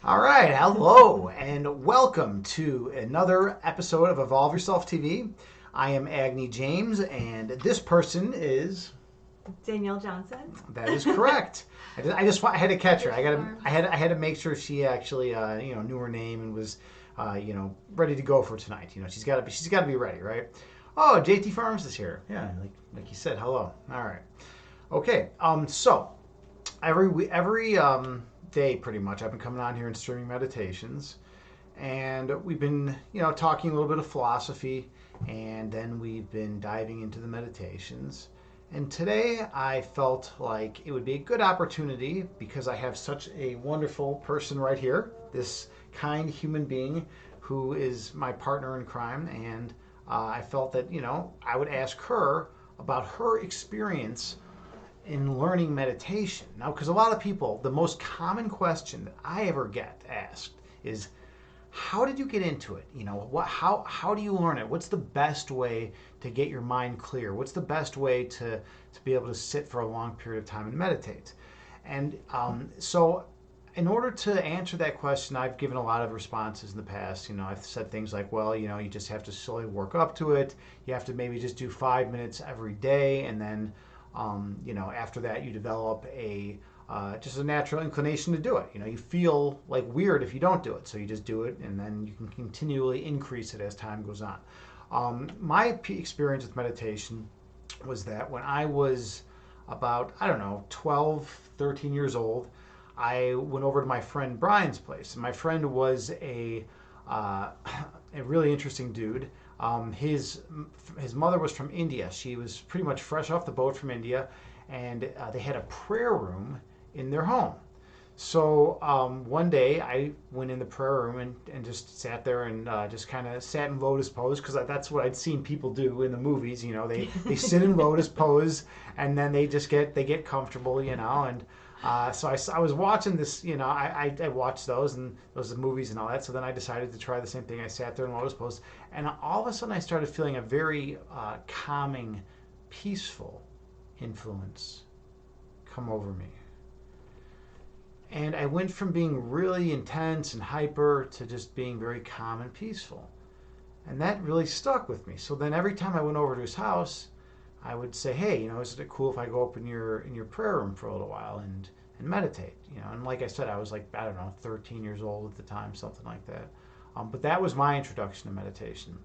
All right, hello, and welcome to another episode of Evolve Yourself TV. I am Agni James, and this person is Danielle Johnson. That is correct. I had to catch her. I had to make sure she actually knew her name and was ready to go for tonight. She's got to be ready, right? Oh, JT Farms is here. Yeah, like you said, hello. All right, okay. So every day pretty much I've been coming on here and streaming meditations, and we've been talking a little bit of philosophy, and then we've been diving into the meditations. And today I felt like it would be a good opportunity, because I have such a wonderful person right here, this kind human being who is my partner in crime, and I felt that I would ask her about her experience in learning meditation. Now, because a lot of people, the most common question that I ever get asked is, how did you get into it? How do you learn it? What's the best way to get your mind clear? What's the best way to be able to sit for a long period of time and meditate? And so in order to answer that question, I've given a lot of responses in the past. I've said things like, well, you just have to slowly work up to it. You have to maybe just do 5 minutes every day, and then after that, you develop just a natural inclination to do it. You feel like weird if you don't do it, so you just do it, and then you can continually increase it as time goes on. My experience with meditation was that when I was about, 12, 13 years old, I went over to my friend Brian's place. And my friend was a really interesting dude. His mother was from India. She was pretty much fresh off the boat from India, and they had a prayer room in their home. So one day I went in the prayer room and just sat there and just kind of sat in lotus pose, because that's what I'd seen people do in the movies. They sit in lotus pose, and then they get comfortable, and so I was watching this, I watched those and those movies and all that. So then I decided to try the same thing. I sat there in lotus pose, and all of a sudden I started feeling a very calming, peaceful influence come over me. And I went from being really intense and hyper to just being very calm and peaceful. And that really stuck with me. So then every time I went over to his house, I would say, hey, isn't it cool if I go up in your prayer room for a little while and meditate? And like I said, I was like, 13 years old at the time, something like that. But that was my introduction to meditation.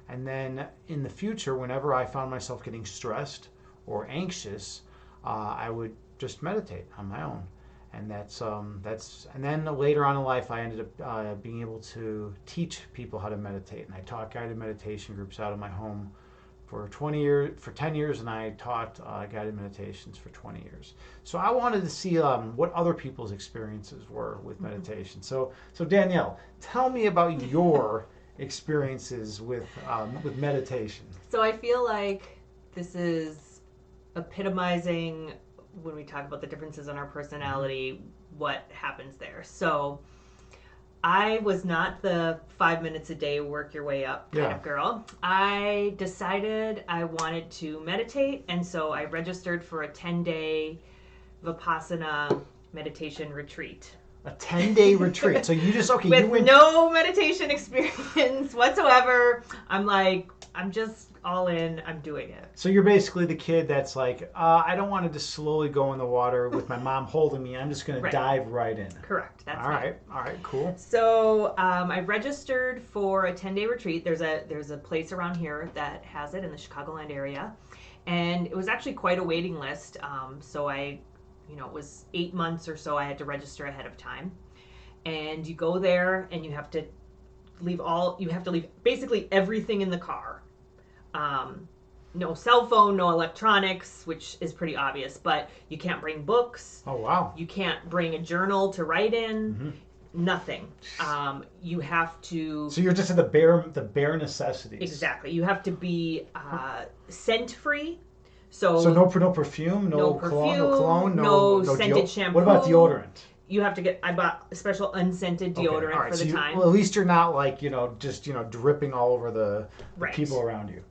And then in the future, whenever I found myself getting stressed or anxious, I would just meditate on my own. And and then later on in life, I ended up being able to teach people how to meditate. And I taught guided meditation groups out of my home for 10 years, and I taught guided meditations for 20 years. So I wanted to see what other people's experiences were with meditation. So Danielle, tell me about your experiences with meditation. So I feel like this is epitomizing, when we talk about the differences in our personality, what happens there. So I was not the 5 minutes a day, work your way up kind of girl. I decided I wanted to meditate, and so I registered for a 10-day Vipassana meditation retreat. A 10-day retreat. So you just, with no meditation experience whatsoever. I'm just all in. I'm doing it. So you're basically the kid that's like, I don't want to just slowly go in the water with my mom holding me. I'm just going to dive right in. Correct. That's all right. All right. Cool. So I registered for a 10-day retreat. There's a place around here that has it in the Chicagoland area, and it was actually quite a waiting list. So it was 8 months or so I had to register ahead of time, and you go there and you have to leave basically everything in the car. No cell phone, no electronics, which is pretty obvious, but you can't bring books. Oh, wow. You can't bring a journal to write in. Mm-hmm. Nothing. You have to... So you're just at the bare necessities. Exactly. You have to be scent-free. So no perfume, no cologne, no scented shampoo. What about deodorant? you have to get. I bought a special unscented deodorant All right, for the time. Well, at least you're not like just dripping all over the Right. people around you.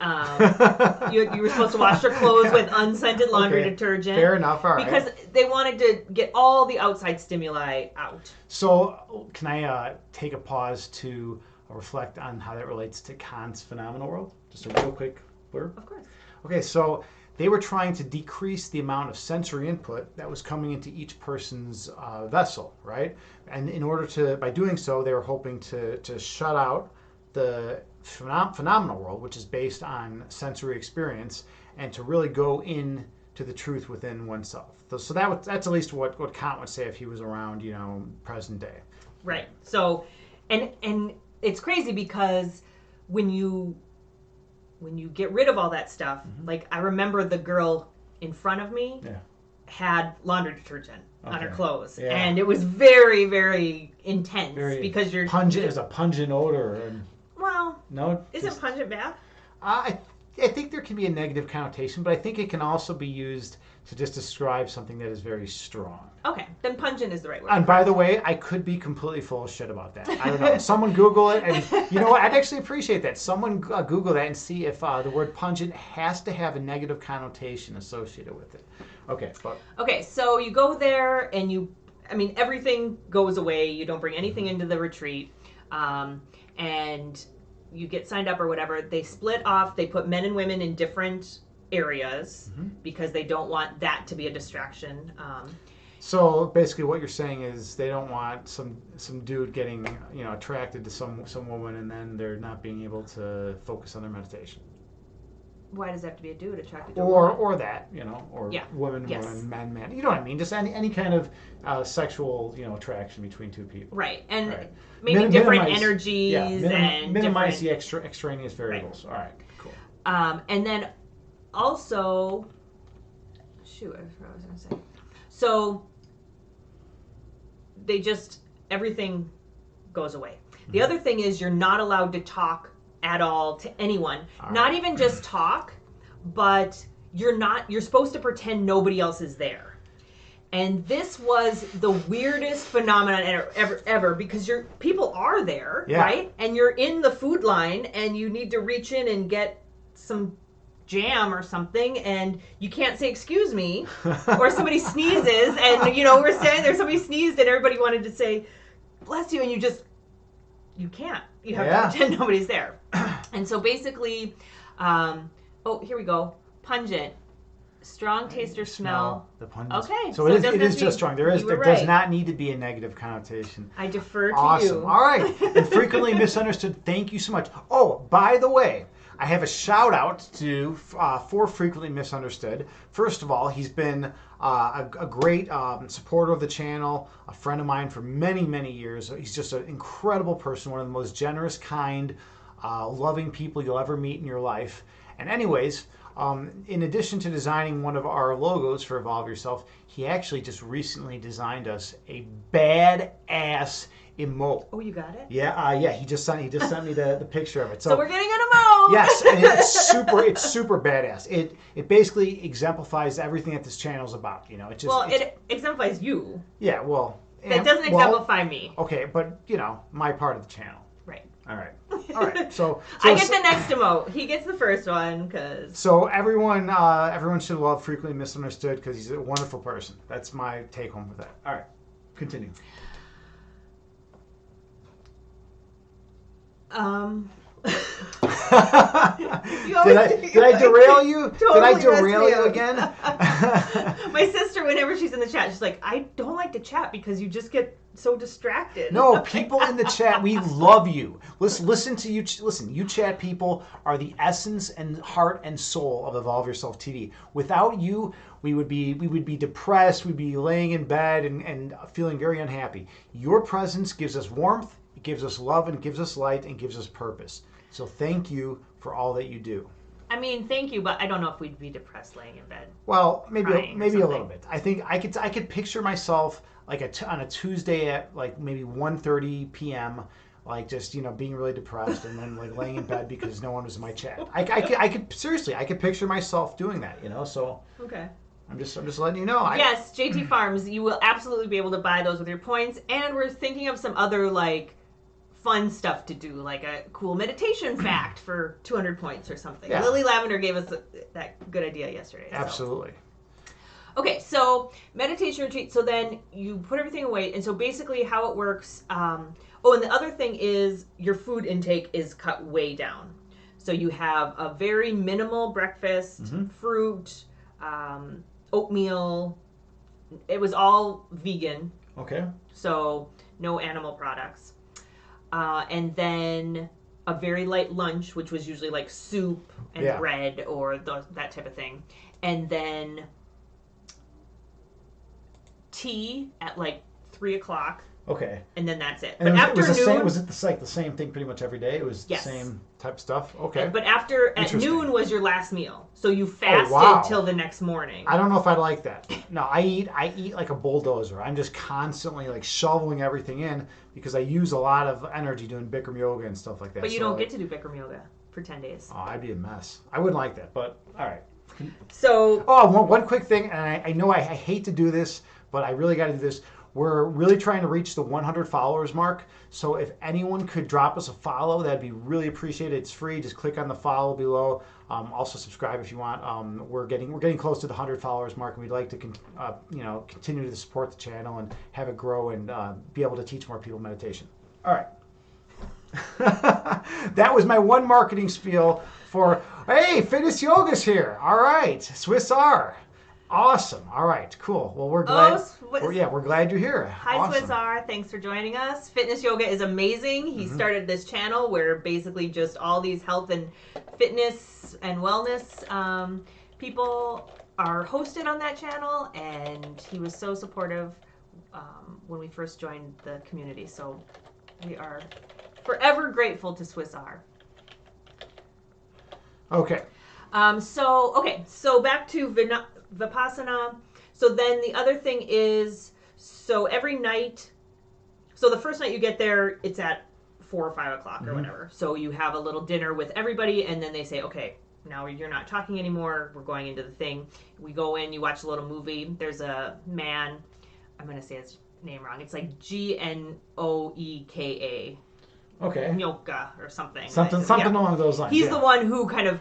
You were supposed to wash your clothes with unscented laundry detergent. Fair enough. All right. Because they wanted to get all the outside stimuli out. So can I take a pause to reflect on how that relates to Kant's phenomenal world? Just a real quick blurb. Of course. Okay, so they were trying to decrease the amount of sensory input that was coming into each person's vessel, right? And in order to, by doing so, they were hoping to shut out the phenomenal world, which is based on sensory experience, and to really go in to the truth within oneself. So that's at least what Kant would say if he was around, present day. Right. So, and it's crazy because when you get rid of all that stuff, like I remember the girl in front of me had laundry detergent on her clothes, and it was very, very intense because you're pungent. There's a pungent odor. Isn't pungent bad? I think there can be a negative connotation, but I think it can also be used to just describe something that is very strong. Okay, then pungent is the right word. And by the way, I could be completely full of shit about that. I don't know. Someone Google it, and you know what? I'd actually appreciate that. Someone Google that and see if the word pungent has to have a negative connotation associated with it. Okay, so you go there and everything goes away. You don't bring anything into the retreat, and you get signed up or whatever. They split off. They put men and women in different areas because they don't want that to be a distraction. So basically, what you're saying is they don't want some dude getting attracted to some woman and then they're not being able to focus on their meditation. Why does it have to be a dude attracted to a woman? Or that woman, man. You know what I mean? Just any kind of sexual attraction between two people. Right, and maybe different energies and minimize the extraneous variables. Right. All right, cool. And then also, I forgot what I was going to say. So everything goes away. The other thing is you're not allowed to talk at all to anyone. Not even just talk, but you're supposed to pretend nobody else is there. And this was the weirdest phenomenon ever because people are there, right? And you're in the food line and you need to reach in and get some jam or something, and you can't say excuse me, or somebody sneezes, and we're standing there, somebody sneezed, and everybody wanted to say bless you, and you can't. You have to pretend nobody's there. And so basically, here we go. Pungent, strong taste or smell. The pungent. Okay, so it is just strong. There does not need to be a negative connotation. I defer to you. All right, and frequently misunderstood. Thank you so much. Oh, by the way, I have a shout out to for Frequently Misunderstood. First of all, he's been a great supporter of the channel, a friend of mine for many, many years. He's just an incredible person, one of the most generous, kind, loving people you'll ever meet in your life. And anyways, in addition to designing one of our logos for Evolve Yourself, he actually just recently designed us a badass emote. Oh, you got it? Yeah. He just sent me the picture of it. So we're getting an emote. Yes, and it's super badass. It basically exemplifies everything that this channel's about. It exemplifies you. Yeah, well, it doesn't exemplify me. Okay, but my part of the channel. Right. All right. So I get the next emote. He gets the first one because. So everyone should love Frequently Misunderstood because he's a wonderful person. That's my take home with that. All right, continue. Did I derail you? Totally Did I derail you again? My sister, whenever she's in the chat, she's like, I don't like to chat because you just get so distracted. No, people in the chat, we love you. Listen to you. Listen, you chat people are the essence and heart and soul of Evolve Yourself TV. Without you, we would be depressed. We'd be laying in bed and feeling very unhappy. Your presence gives us warmth. It gives us love and gives us light and gives us purpose. So thank you for all that you do. I mean, thank you, but I don't know if we'd be depressed laying in bed. Well, maybe a little bit. I think I could picture myself like on a Tuesday at like maybe 1:30 p.m. like just being really depressed and then like laying in bed because no one was in my chat. I could seriously I could picture myself doing that. So okay. I'm just letting you know. Yes, JT Farms, you will absolutely be able to buy those with your points. And we're thinking of some other, like, fun stuff to do, like a cool meditation fact for 200 points or something. Yeah. Lily Lavender gave us that good idea yesterday. Absolutely. So. Okay, so meditation retreat. So then you put everything away. And so basically how it works. And the other thing is your food intake is cut way down. So you have a very minimal breakfast, fruit, oatmeal. It was all vegan. Okay. So no animal products. And then a very light lunch, which was usually like soup and bread or that type of thing. And then tea at like 3 o'clock. Okay. And then that's it. And but after noon, was it the same thing pretty much every day? It was the same type of stuff? Okay. But at noon was your last meal. So you fasted till the next morning. I don't know if I'd like that. No, I eat like a bulldozer. I'm just constantly like shoveling everything in because I use a lot of energy doing Bikram yoga and stuff like that. But you don't get to do Bikram yoga for 10 days. Oh, I'd be a mess. I wouldn't like that, but all right. So... one quick thing, and I know I hate to do this, but I really got to do this. We're really trying to reach the 100 followers mark. So if anyone could drop us a follow, that'd be really appreciated. It's free. Just click on the follow below. Also subscribe if you want. We're getting close to the 100 followers mark, and we'd like to continue to support the channel and have it grow and be able to teach more people meditation. All right. That was my one marketing spiel for, hey, Fitness Yoga's here. All right. Swiss R. Awesome. All right. Cool. Well, we're glad. We're glad you're here. Hi, awesome. Swiss R. Thanks for joining us. Fitness Yoga is amazing. He started this channel where basically just all these health and fitness and wellness people are hosted on that channel, and he was so supportive when we first joined the community. So we are forever grateful to Swiss R. Okay. So back to Vipassana. So then the other thing is, so every night, so the first night you get there, it's at 4 or 5 o'clock or whatever. So you have a little dinner with everybody, and then they say, okay, now you're not talking anymore. We're going into the thing. We go in, you watch a little movie. There's a man, I'm going to say his name wrong. It's like Gnoeka. Okay. Nyoka or something. Something along those lines. He's the one who kind of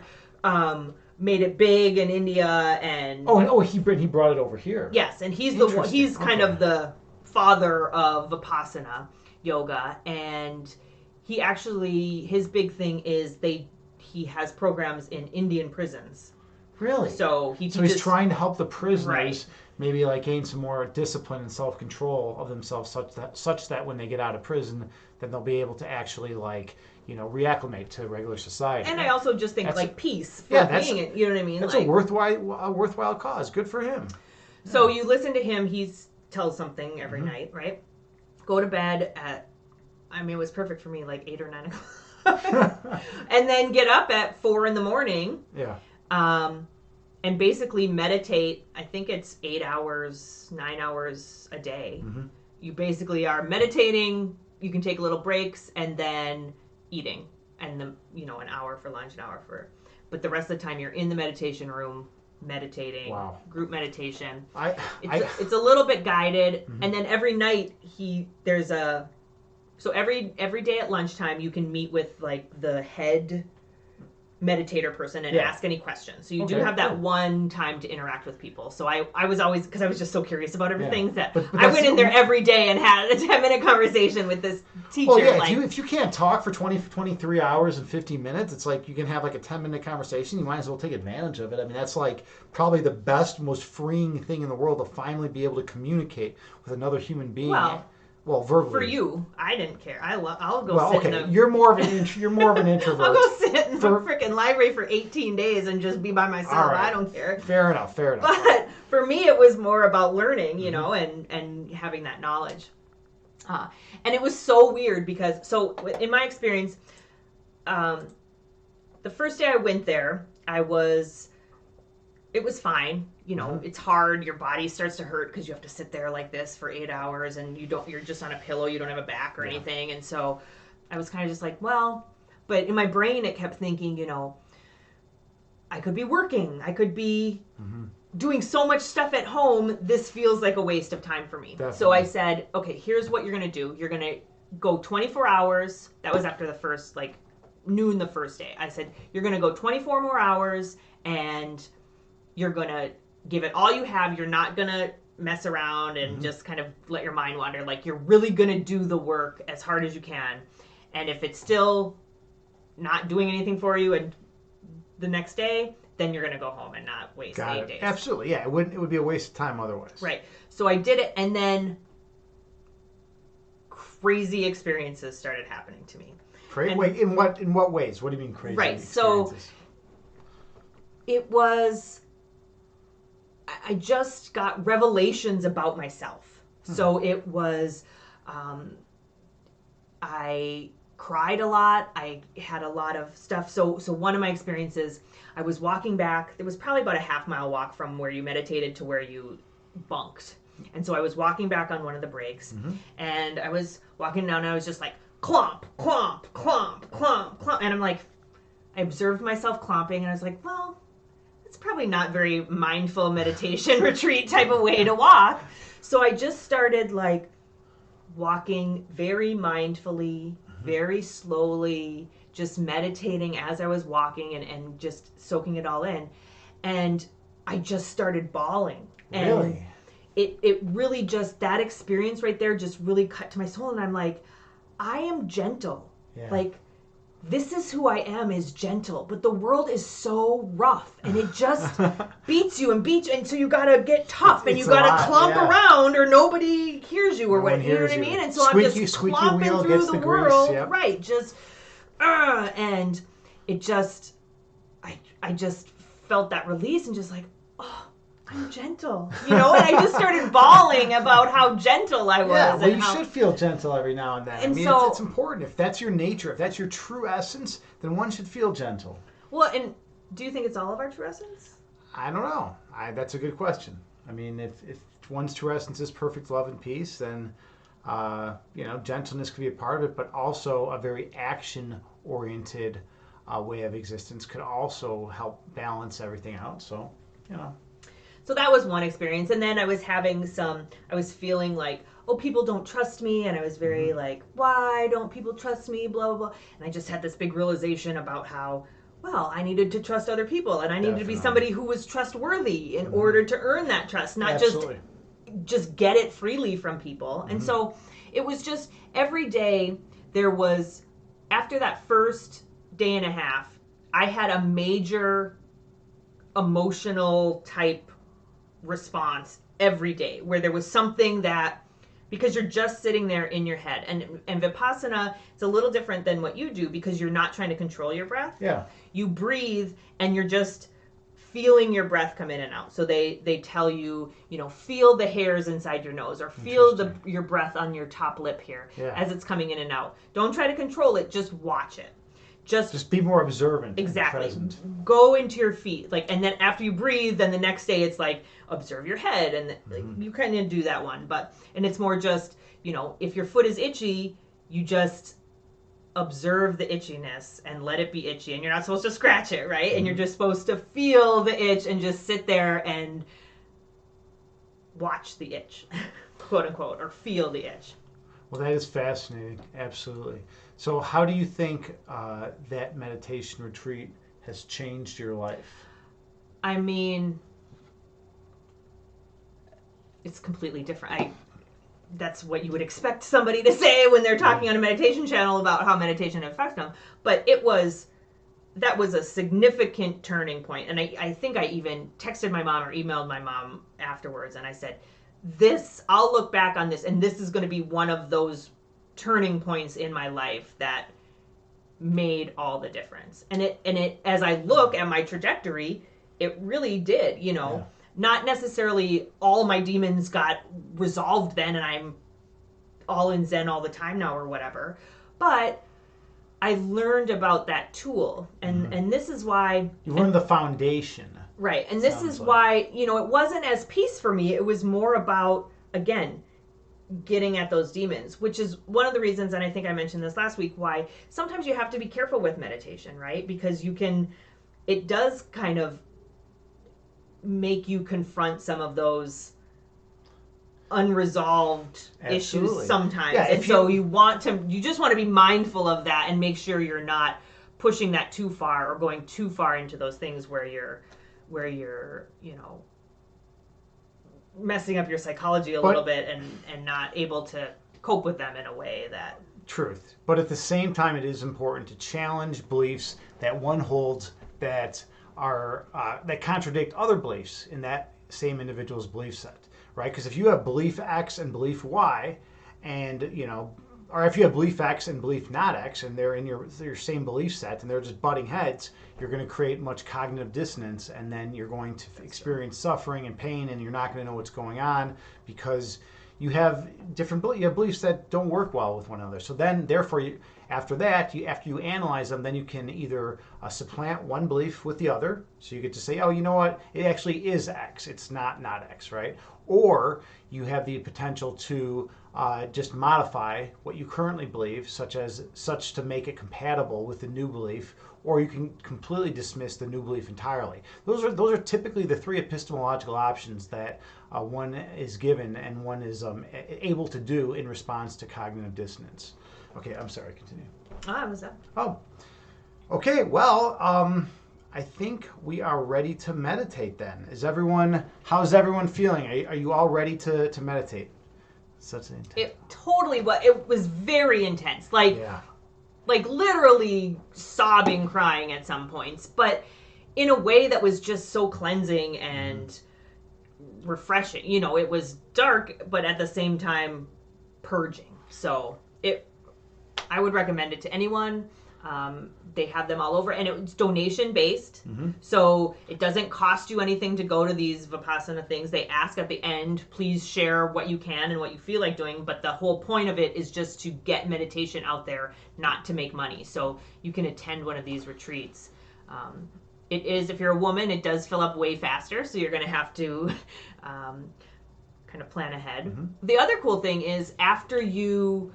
made it big in India, and he brought it over here. Yes, and he's the one. He's kind of the father of Vipassana yoga, and he actually, his big thing is he has programs in Indian prisons. Really? So he's trying to help the prisoners maybe like gain some more discipline and self-control of themselves, such that when they get out of prison, then they'll be able to actually reacclimate to regular society. And I also just think peace for being it. You know what I mean? That's a worthwhile cause. Good for him. So you listen to him. He tells something every night, right? Go to bed at, it was perfect for me, like 8 or 9 o'clock. And then get up at 4 in the morning. Yeah. And basically meditate. I think it's 8 hours, 9 hours a day. You basically are meditating. You can take little breaks and then eating, and an hour for lunch, an hour but the rest of the time you're in the meditation room meditating. Wow. Group meditation. It's a little bit guided, and then every night so every day at lunchtime you can meet with like the head meditator person and ask any questions. So you do have that one time to interact with people. So I was always, because I was just so curious about everything, that I went in there every day and had a 10-minute conversation with this teacher. Well, yeah, if you can't talk for 23 hours and 50 minutes, it's like you can have like a 10-minute conversation. You might as well take advantage of it. That's like probably the best, most freeing thing in the world, to finally be able to communicate with another human being. Well, verbally. For you, I didn't care. I'll go sit in the... You're more of an introvert. I'll go sit in the freaking library for 18 days and just be by myself. Right. I don't care. Fair enough. But for me, it was more about learning, and having that knowledge. And it was so weird because, in my experience, the first day I went there, it was fine. It's hard. Your body starts to hurt because you have to sit there like this for 8 hours, and you're just on a pillow. You don't have a back or anything. And so I was kind of just like, but in my brain, it kept thinking, I could be working. I could be doing so much stuff at home, this feels like a waste of time for me. Definitely. So I said, okay, here's what you're going to do. You're going to go 24 hours. That was after the first, like, noon the first day. I said, you're going to go 24 more hours, and you're going to give it all you have. You're not going to mess around and just kind of let your mind wander. Like, you're really going to do the work as hard as you can. And if it's still not doing anything for you and the next day, then you're going to go home and not waste 8 days. Absolutely. Yeah, it would be a waste of time otherwise. Right. So I did it, and then crazy experiences started happening to me. Wait, in what ways? What do you mean crazy experiences? So it was, I just got revelations about myself. So it was, I cried a lot. I had a lot of stuff. So one of my experiences, I was walking back. It was probably about a half-mile walk from where you meditated to where you bunked. And so I was walking back on one of the breaks, and I was walking down, and I was just like, clomp, clomp, clomp, clomp, clomp. And I'm like, I observed myself clomping, and I was like, well, it's probably not very mindful meditation retreat type of way to walk. So I just started like walking very mindfully, very slowly, just meditating as I was walking and just soaking it all in. And I just started bawling. And really? It really just, that experience right there just really cut to my soul. And I'm like, I am gentle. Yeah. Like, this is who I am, is gentle. But the world is so rough, and it just beats you. And so you gotta get tough, and you gotta clomp around, or nobody hears you, or what, you know what I mean? And so I'm just clomping through the world. Yep. Right, just, and it just, I just felt that release, and just like, oh, I'm gentle, you know, and I just started bawling about how gentle I was. Yeah, well, you should feel gentle every now and then. And I mean, so, it's important. If that's your nature, if that's your true essence, then one should feel gentle. Well, and do you think it's all of our true essence? I don't know. That's a good question. I mean, if one's true essence is perfect love and peace, then, gentleness could be a part of it, but also a very action-oriented way of existence could also help balance everything out. So, So that was one experience. And then I was feeling like, oh, people don't trust me. And I was very like, why don't people trust me? Blah, blah, blah. And I just had this big realization about how, well, I needed to trust other people. And I needed to be somebody who was trustworthy in order to earn that trust, not just get it freely from people. And so it was just every day there was, after that first day and a half, I had a major emotional type response every day where there was something that, because you're just sitting there in your head, and Vipassana, it's a little different than what you do because you're not trying to control your breath. Yeah. You breathe and you're just feeling your breath come in and out. So they tell you, feel the hairs inside your nose, or feel your breath on your top lip here as it's coming in and out. Don't try to control it, just watch it. Just be more observant. Exactly. And present. Go into your feet, and then after you breathe, then the next day it's like observe your head, and you kind of do that one. And it's more just, if your foot is itchy, you just observe the itchiness and let it be itchy, and you're not supposed to scratch it, right? And you're just supposed to feel the itch and just sit there and watch the itch, quote unquote, or feel the itch. Well, that is fascinating. Absolutely. So how do you think that meditation retreat has changed your life? I mean, it's completely different. That's what you would expect somebody to say when they're talking on a meditation channel about how meditation affects them. But that was a significant turning point. And I think I even texted my mom or emailed my mom afterwards, and I said, I'll look back on this, and this is going to be one of those turning points in my life that made all the difference. And it as I look at my trajectory, it really did, not necessarily all my demons got resolved then and I'm all in Zen all the time now or whatever, but I learned about that tool, and this is why you learned the foundation. Right. And this is why, it wasn't as peace for me. It was more about, again, getting at those demons, which is one of the reasons, and I think I mentioned this last week, why sometimes you have to be careful with meditation, right? Because it does kind of make you confront some of those unresolved Absolutely. issues sometimes. Yeah, and so you just want to be mindful of that and make sure you're not pushing that too far or going too far into those things where you're, messing up your psychology a little bit and not able to cope with them in a way that... Truth. But at the same time, it is important to challenge beliefs that one holds that are that contradict other beliefs in that same individual's belief set, right? Because if you have belief X and belief Y, and or if you have belief X and belief not X, and they're in your same belief set, and they're just butting heads, you're going to create much cognitive dissonance, and then you're going to experience suffering and pain, and you're not going to know what's going on because you have beliefs that don't work well with one another. So then, therefore, after you analyze them, then you can either supplant one belief with the other. So you get to say, oh, you know what? It actually is X. It's not X, right? Or you have the potential to just modify what you currently believe, such to make it compatible with the new belief, or you can completely dismiss the new belief entirely. Those are typically the three epistemological options that one is given and one is able to do in response to cognitive dissonance. Okay, I'm sorry, continue. I was up. Oh, okay, well, I think we are ready to meditate then. How's everyone feeling? Are you all ready to meditate? Such an intense... It totally was. It was very intense. Like literally sobbing, crying at some points, but in a way that was just so cleansing and refreshing. It was dark, but at the same time purging. So I would recommend it to anyone. They have them all over, and it's donation based. Mm-hmm. So it doesn't cost you anything to go to these Vipassana things. They ask at the end, please share what you can and what you feel like doing. But the whole point of it is just to get meditation out there, not to make money. So you can attend one of these retreats. It is, if you're a woman, it does fill up way faster. So you're going to have to kind of plan ahead. Mm-hmm. The other cool thing is after you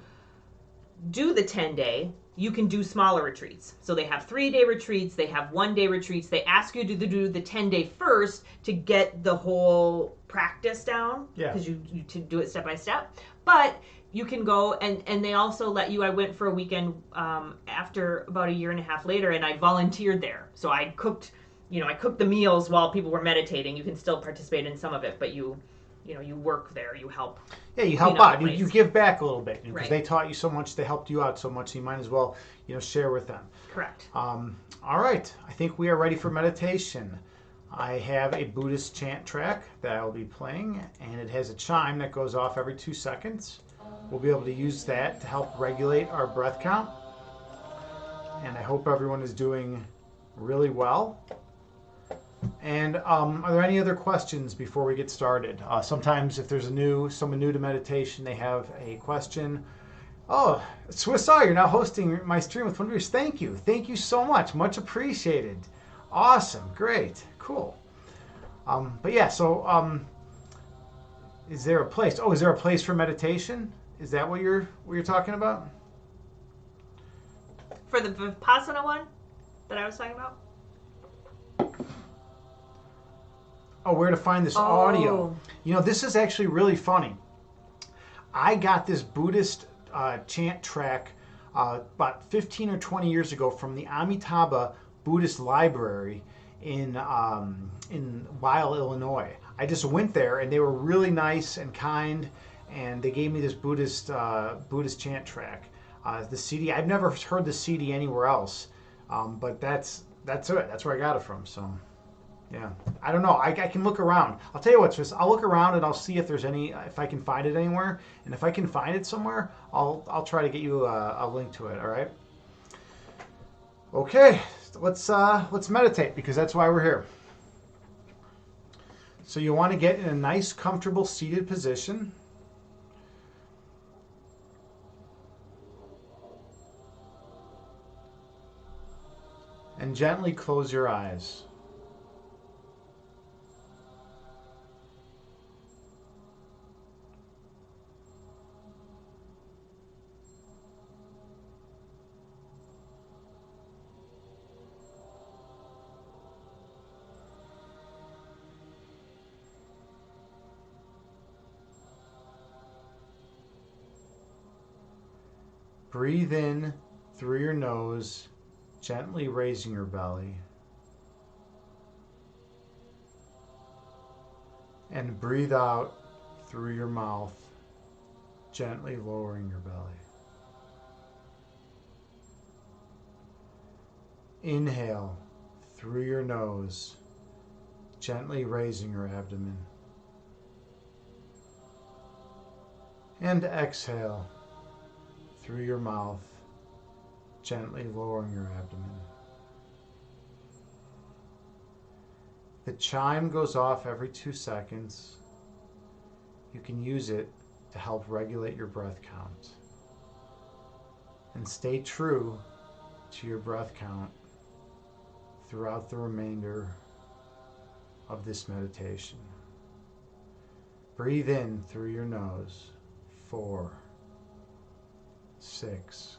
do the 10-day, you can do smaller retreats. So they have 3-day retreats, they have 1-day retreats. They ask you to do the 10-day first to get the whole practice down, because you to do it step by step. But you can go, and they also let you... I went for a weekend after about a year and a half later, and I volunteered there. So I cooked the meals while people were meditating. You can still participate in some of it, but you work there, you help. Yeah, you help out. You give back a little bit because right. They taught you so much, they helped you out so much, so you might as well, share with them. Correct. All right, I think we are ready for meditation. I have a Buddhist chant track that I will be playing, and it has a chime that goes off every 2 seconds. We'll be able to use that to help regulate our breath count. And I hope everyone is doing really well. And are there any other questions before we get started? Sometimes if there's someone new to meditation, they have a question. Oh, Swiss R, you're now hosting my stream with Wonders. Thank you. Thank you so much. Much appreciated. Awesome. Great. Cool. But yeah, so is there a place? Oh, is there a place for meditation? Is that what you're talking about? For the Vipassana one that I was talking about? Oh, where to find this audio. This is actually really funny. I got this Buddhist chant track about 15 or 20 years ago from the Amitabha Buddhist Library in Weil, Illinois. I just went there, and they were really nice and kind, and they gave me this Buddhist chant track. The CD, I've never heard the CD anywhere else, but that's it. That's where I got it from. So. Yeah, I don't know. I can look around. I'll tell you what, Swiss. I'll look around and I'll see if I can find it anywhere. And if I can find it somewhere, I'll try to get you a link to it. All right. Okay, let's meditate because that's why we're here. So you want to get in a nice, comfortable seated position. And gently close your eyes. Breathe in through your nose, gently raising your belly. And breathe out through your mouth, gently lowering your belly. Inhale through your nose, gently raising your abdomen. And exhale through your mouth, gently lowering your abdomen. The chime goes off every 2 seconds. You can use it to help regulate your breath count. And stay true to your breath count throughout the remainder of this meditation. Breathe in through your nose, 4, 6,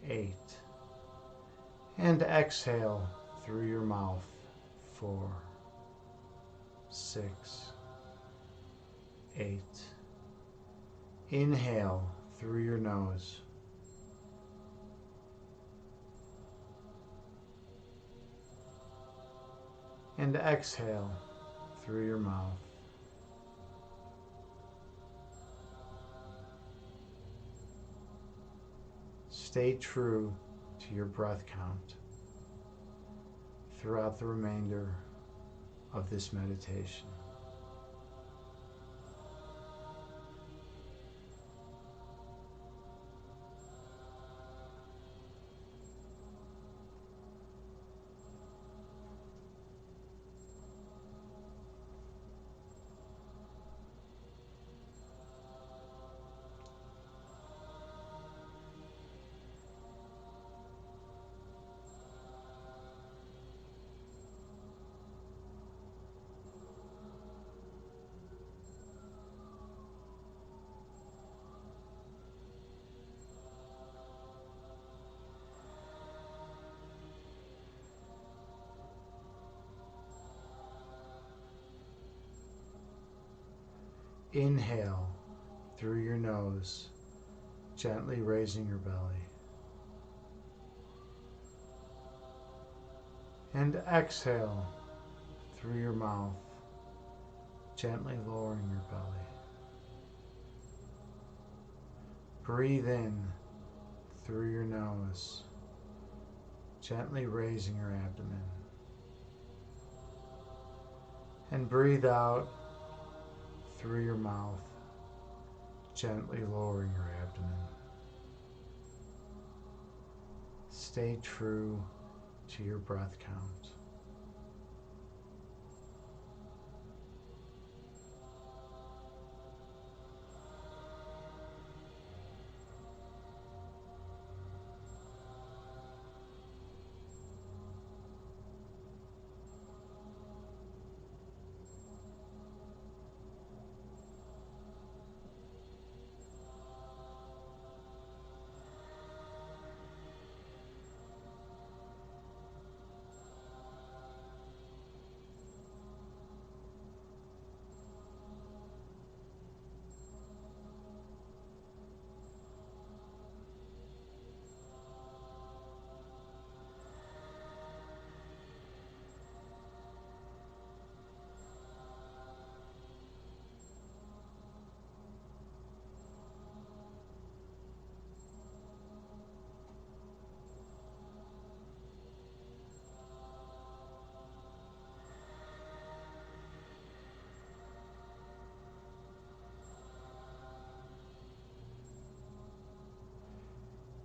8, and exhale through your mouth, 4, 6, 8. Inhale through your nose. And exhale through your mouth. Stay true to your breath count throughout the remainder of this meditation. Inhale through your nose, gently raising your belly. And exhale through your mouth, gently lowering your belly. Breathe in through your nose, gently raising your abdomen. And breathe out through your mouth, gently lowering your abdomen. Stay true to your breath count.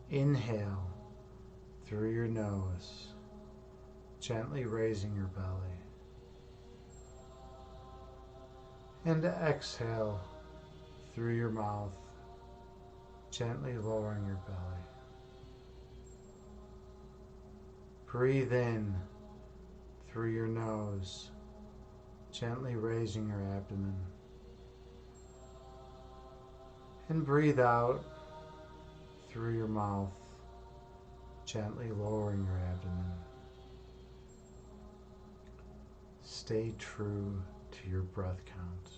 Inhale through your nose, gently raising your belly. And exhale through your mouth, gently lowering your belly. Breathe in through your nose, gently raising your abdomen. And breathe out through your mouth, gently lowering your abdomen. Stay true to your breath count.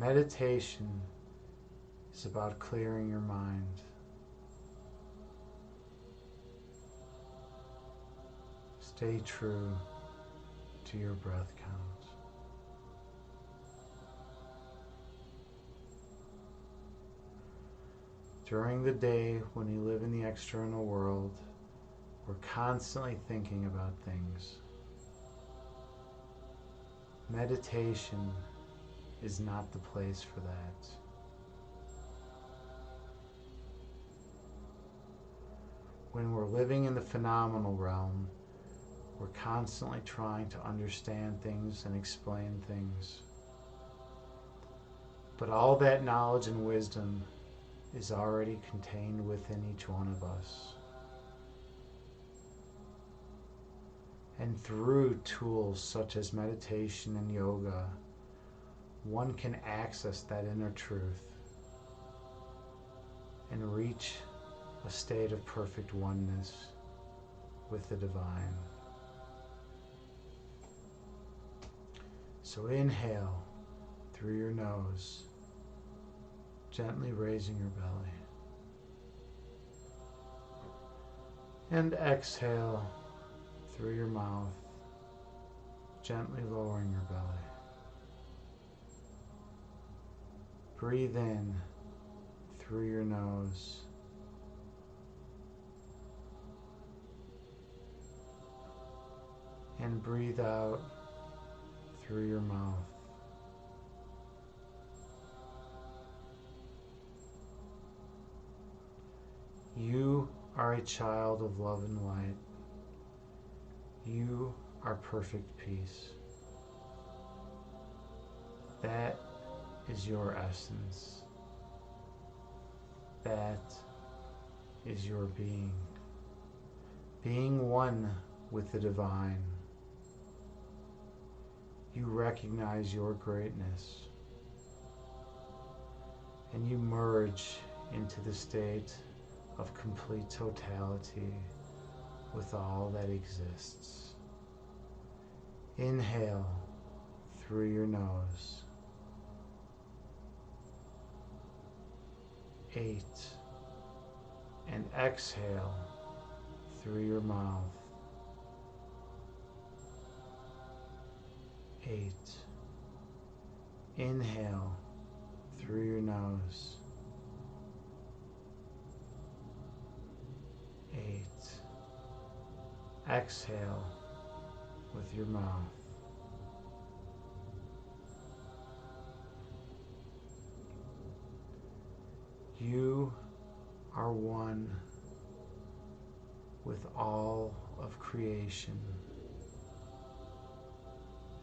Meditation is about clearing your mind. Stay true to your breath count. During the day, when you live in the external world, we're constantly thinking about things. Meditation is not the place for that. When we're living in the phenomenal realm, we're constantly trying to understand things and explain things. But all that knowledge and wisdom is already contained within each one of us. And through tools such as meditation and yoga, one can access that inner truth and reach a state of perfect oneness with the divine. So inhale through your nose, gently raising your belly. And exhale through your mouth, gently lowering your belly. Breathe in through your nose. And breathe out through your mouth. You are a child of love and light. You are perfect peace. That is your essence. That is your being. Being one with the divine. You recognize your greatness. And you merge into the state of complete totality with all that exists. Inhale through your nose. 8. And exhale through your mouth. 8. Inhale through your nose. 8. Exhale with your mouth. 8. You are one with all of creation,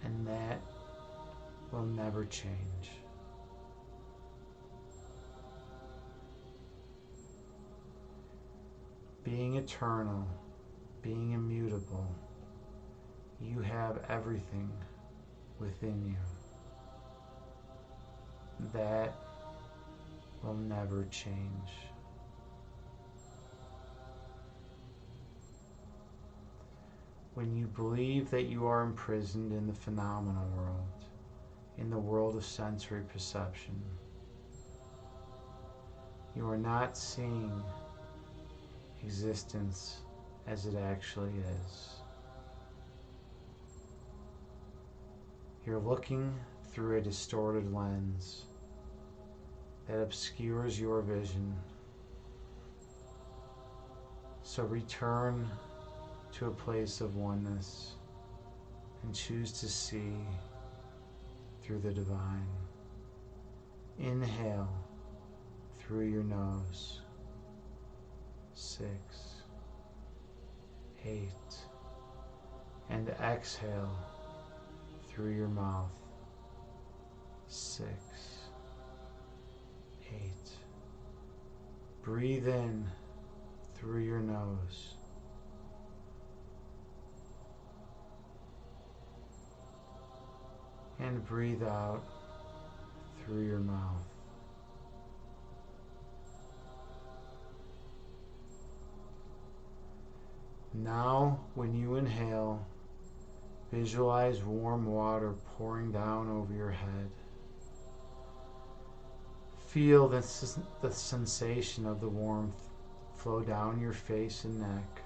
and that will never change. Being eternal, being immutable, you have everything within you. That will never change. When you believe that you are imprisoned in the phenomenal world, in the world of sensory perception, you are not seeing existence as it actually is. You're looking through a distorted lens that obscures your vision. So return to a place of oneness and choose to see through the divine. Inhale through your nose. 6, 8, and exhale through your mouth. 6, 8. Breathe in through your nose. And breathe out through your mouth. Now, when you inhale, visualize warm water pouring down over your head. Feel the sensation of the warmth flow down your face and neck,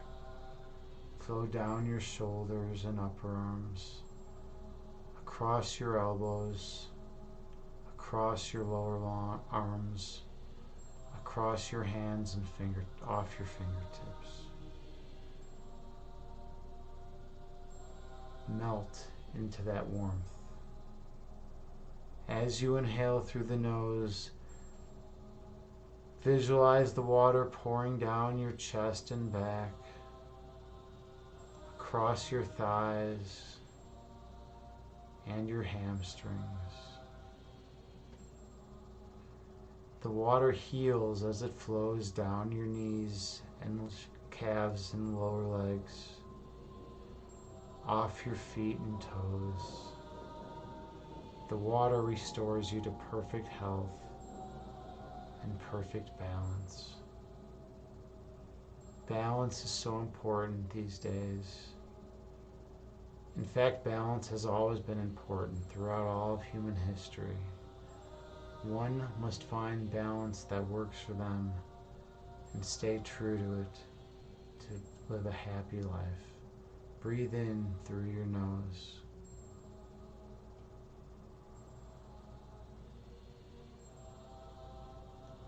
flow down your shoulders and upper arms, across your elbows, across your lower arms, across your hands and off your fingertips. Melt into that warmth. As you inhale through the nose, visualize the water pouring down your chest and back, across your thighs and your hamstrings. The water heals as it flows down your knees and calves and lower legs, off your feet and toes. The water restores you to perfect health and perfect balance. Balance is so important these days. In fact, balance has always been important throughout all of human history. One must find balance that works for them and stay true to it to live a happy life. Breathe in through your nose.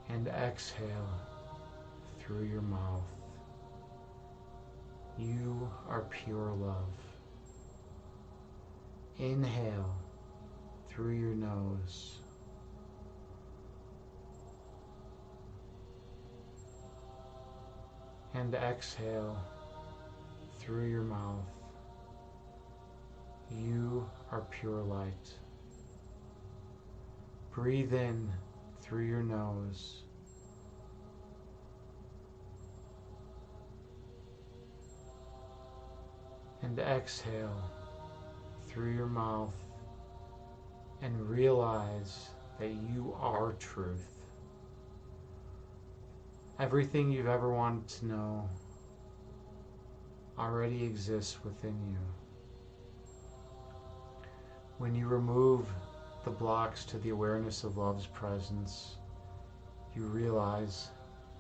And exhale through your mouth. You are pure love. Inhale through your nose. And exhale through your mouth. You are pure light. Breathe in through your nose. And exhale through your mouth and realize that you are truth. Everything you've ever wanted to know already exists within you. When you remove the blocks to the awareness of love's presence, you realize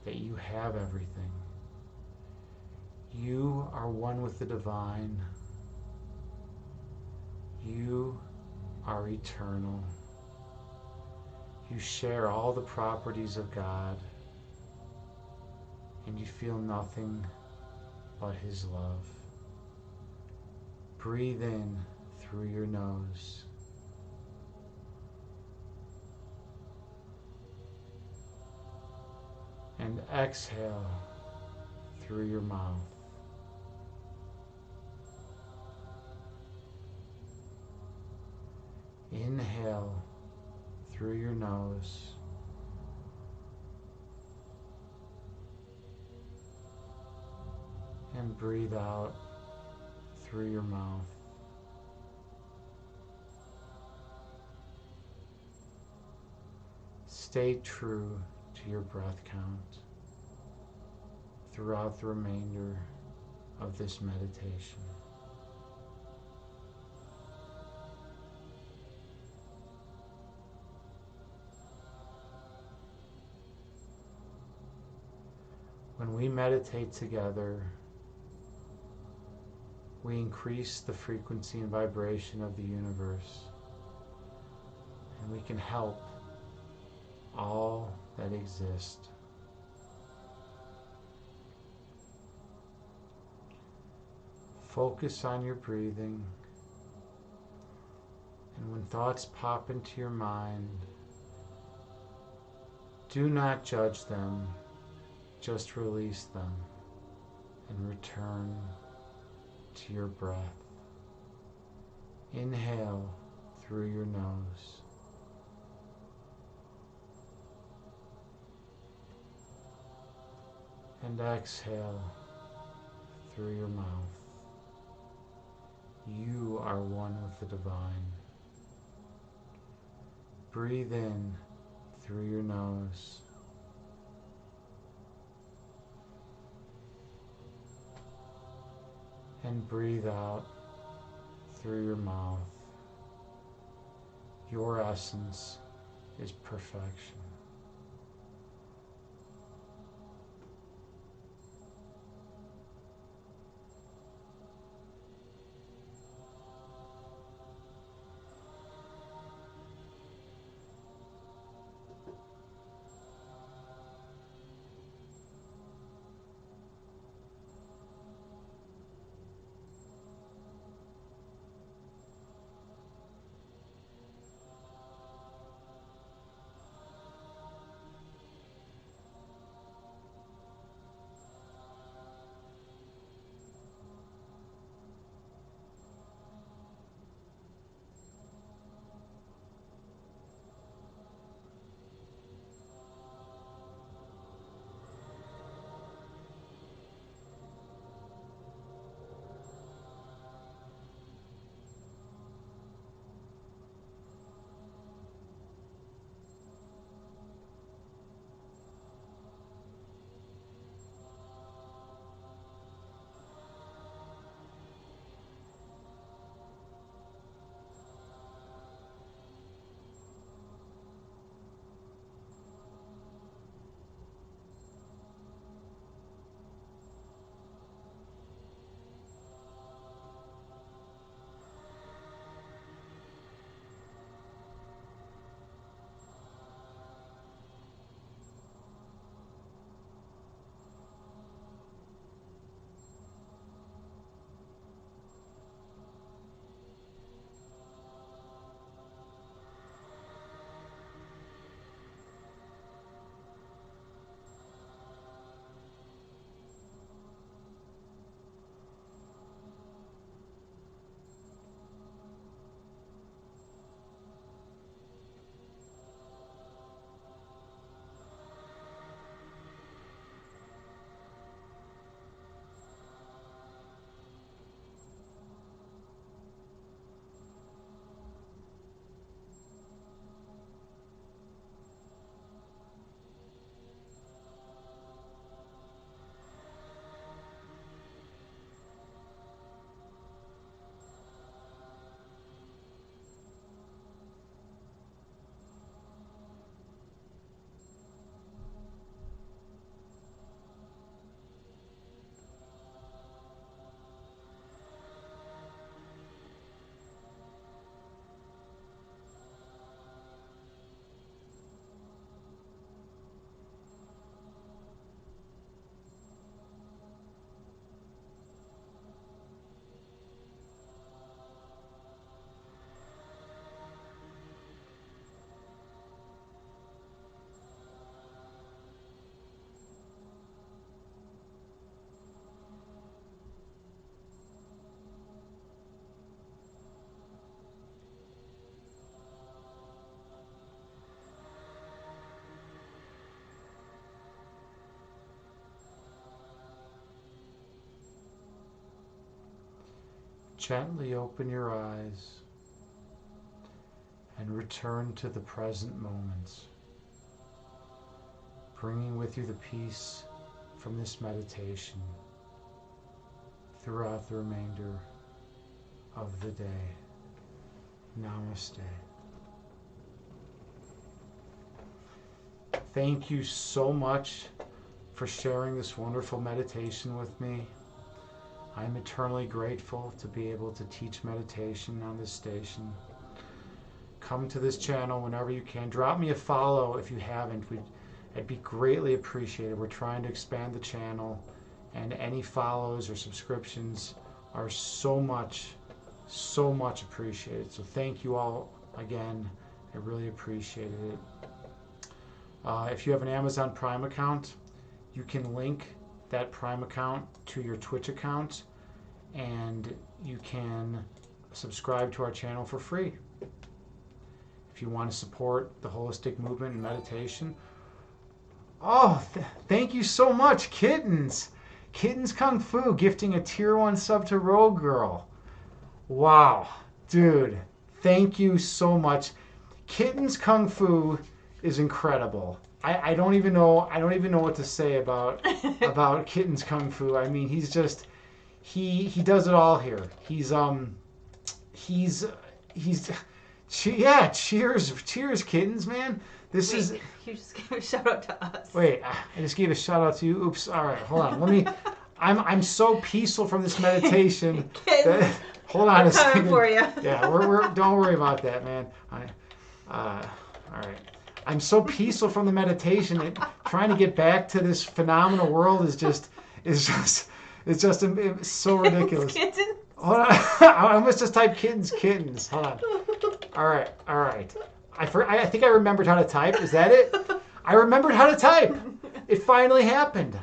that you have everything. You are one with the divine. You are eternal. You share all the properties of God, and you feel nothing but His love. Breathe in through your nose. And exhale through your mouth. Inhale through your nose. And breathe out through your mouth. Stay true to your breath count throughout the remainder of this meditation. When we meditate together, we increase the frequency and vibration of the universe, and we can help all that exist. Focus on your breathing, and when thoughts pop into your mind, do not judge them, just release them and return to your breath. Inhale through your nose. And exhale through your mouth. You are one with the divine. Breathe in through your nose. And breathe out through your mouth. Your essence is perfection. Gently open your eyes and return to the present moment, bringing with you the peace from this meditation throughout the remainder of the day. Namaste. Thank you so much for sharing this wonderful meditation with me. I'm eternally grateful to be able to teach meditation on this station. Come to this channel whenever you can. Drop me a follow if you haven't. It'd be greatly appreciated. We're trying to expand the channel, and any follows or subscriptions are so much appreciated. So thank you all again. I really appreciated it. If you have an Amazon Prime account, you can link that Prime account to your Twitch account, and you can subscribe to our channel for free. If you want to support the holistic movement and meditation. Oh, thank you so much, Kittens. Kittens Kung Fu gifting a tier 1 sub to Rogue Girl. Wow, dude, thank you so much. Kittens Kung Fu is incredible. I don't even know what to say about Kittens Kung Fu. I mean, he's just he does it all here. Cheers Kittens, man. You just gave a shout out to us. Wait, I just gave a shout out to you. Oops. All right, hold on. I'm so peaceful from this meditation. Kittens, hold on a second. coming for you. Yeah, we're don't worry about that, man. All right. I'm so peaceful from the meditation that trying to get back to this phenomenal world is just so ridiculous. Kittens. Hold on. I almost just typed kittens. Hold on. All right. I think I remembered how to type. Is that it? I remembered how to type. It finally happened.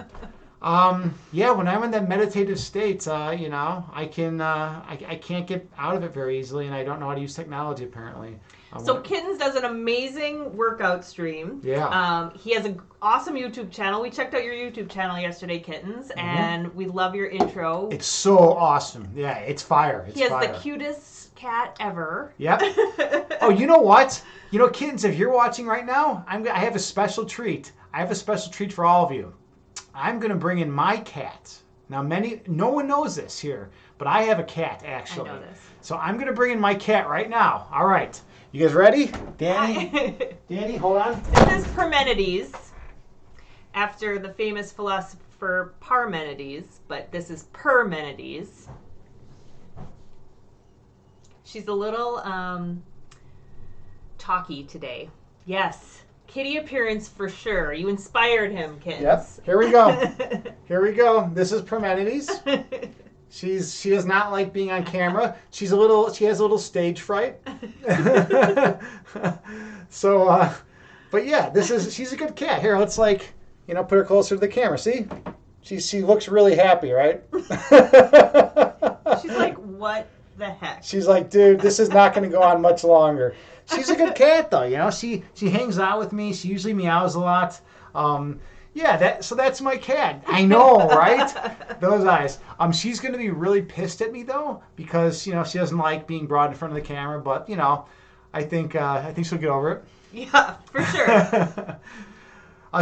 Yeah, when I'm in that meditative state, I can't get out of it very easily, and I don't know how to use technology apparently. So Kittens does an amazing workout stream. Yeah. He has an awesome YouTube channel. We checked out your YouTube channel yesterday, Kittens, and we love your intro. It's so awesome. Yeah, it's fire. He has the cutest cat ever. Yep. Oh, you know what? Kittens, if you're watching right now, I have a special treat. I have a special treat for all of you. I'm going to bring in my cat. Now, no one knows this here, but I have a cat, actually. I know this. So I'm going to bring in my cat right now. All right. You guys ready? Danny, hold on. This is Parmenides, after the famous philosopher Parmenides, but this is Parmenides. She's a little talky today. Yes. Kitty appearance for sure. You inspired him, Kittens. Yep. Here we go. This is Parmenides. She does not like being on camera. She has a little stage fright. So, but yeah, she's a good cat. Here, let's put her closer to the camera. See? She looks really happy, right? She's like, what the heck? She's like, dude, this is not going to go on much longer. She's a good cat, though. She hangs out with me. She usually meows a lot. Yeah, so that's my cat. I know, right? Those eyes. She's going to be really pissed at me though, because she doesn't like being brought in front of the camera. But I think she'll get over it. Yeah, for sure.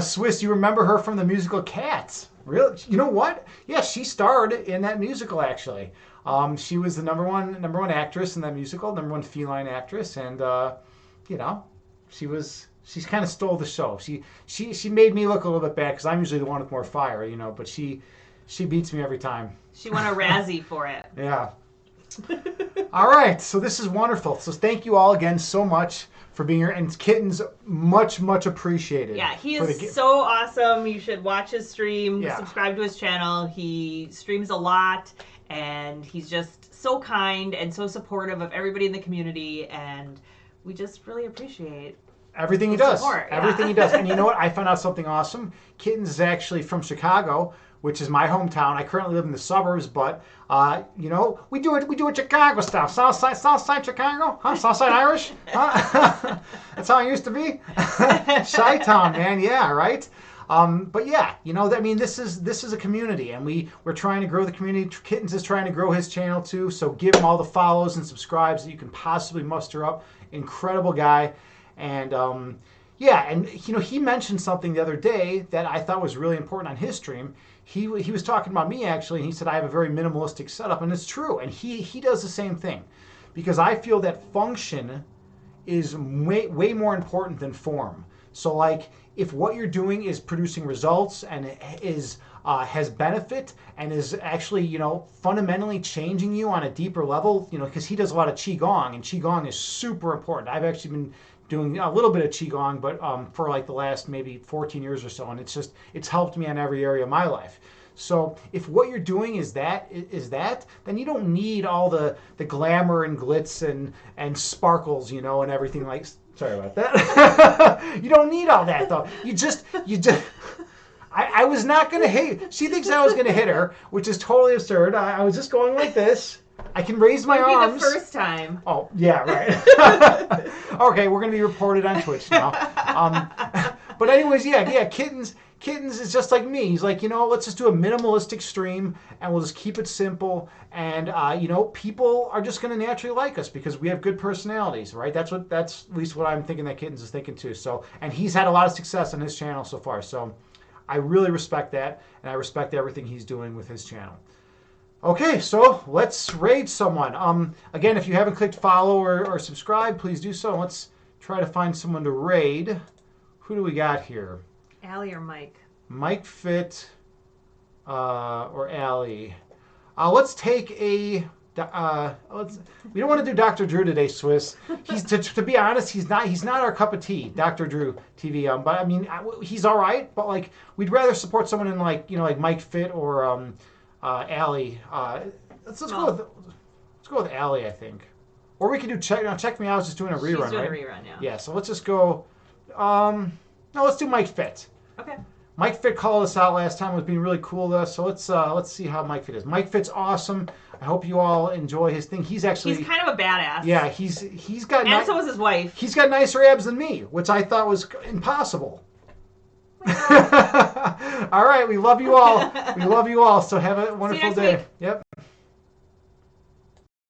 Swiss, you remember her from the musical Cats? Really? You know what? Yeah, she starred in that musical actually. She was the number one actress in that musical, number one feline actress, and she kind of stole the show. She made me look a little bit bad because I'm usually the one with more fire, but she beats me every time. She won a Razzie for it. Yeah. All right, so this is wonderful. So thank you all again so much for being here, and Kittens, much appreciated. Yeah, he is so awesome. You should watch his stream, subscribe to his channel. He streams a lot, and he's just so kind and so supportive of everybody in the community, and we just really appreciate everything he does. Support, everything he does. And you know what? I found out something awesome. Kittens is actually from Chicago, which is my hometown. I currently live in the suburbs, but we do it Chicago style. Southside Chicago? Huh? Southside Irish? Huh? That's how I used to be. Chi-town, man. Yeah, right? But yeah, I mean, this is a community, and we're trying to grow the community. Kittens is trying to grow his channel too, so give him all the follows and subscribes that you can possibly muster up. Incredible guy, and yeah, and he mentioned something the other day that I thought was really important on his stream. He was talking about me actually, and he said I have a very minimalistic setup, and it's true, and he does the same thing, because I feel that function is way more important than form. So like, if what you're doing is producing results and has benefit and is actually fundamentally changing you on a deeper level, because he does a lot of qigong, and qigong is super important. I've actually been doing a little bit of qigong, but for like the last maybe 14 years or so, and it's helped me on every area of my life. So if what you're doing is that, then you don't need all the glamour and glitz and sparkles, and everything like. Sorry about that. You don't need all that though. You just. I was not gonna hit. She thinks I was gonna hit her, which is totally absurd. I was just going like this. I can raise my arms. The first time. Oh yeah, right. Okay, we're gonna be reported on Twitch now. But anyways, yeah. Kittens is just like me. He's like, let's just do a minimalistic stream, and we'll just keep it simple. And people are just going to naturally like us because we have good personalities, right? That's at least what I'm thinking that Kittens is thinking too. So, and he's had a lot of success on his channel so far. So, I really respect that, and I respect everything he's doing with his channel. Okay, so let's raid someone. Again, if you haven't clicked follow or subscribe, please do so. Let's try to find someone to raid. Who do we got here? Allie or Mike? Mike Fit or Allie. Let's take a. We don't want to do Dr. Drew today, Swiss. He's to be honest, he's not our cup of tea, Dr. Drew TV. But I mean, he's all right. But like, we'd rather support someone in like Mike Fit or Allie. Let's go with Allie, I think. Or we could do check me out. I was just doing a rerun, She's doing right? a rerun, yeah. Yeah. So let's just go. No, let's do Mike Fit. Okay. Mike Fit called us out last time. It was being really cool to us. So let's see how Mike Fit is. Mike Fit's awesome. I hope you all enjoy his thing. He's kind of a badass. Yeah, he's got. And so was his wife. He's got nicer abs than me, which I thought was impossible. All right, we love you all. We love you all. So have a wonderful day. Week. Yep.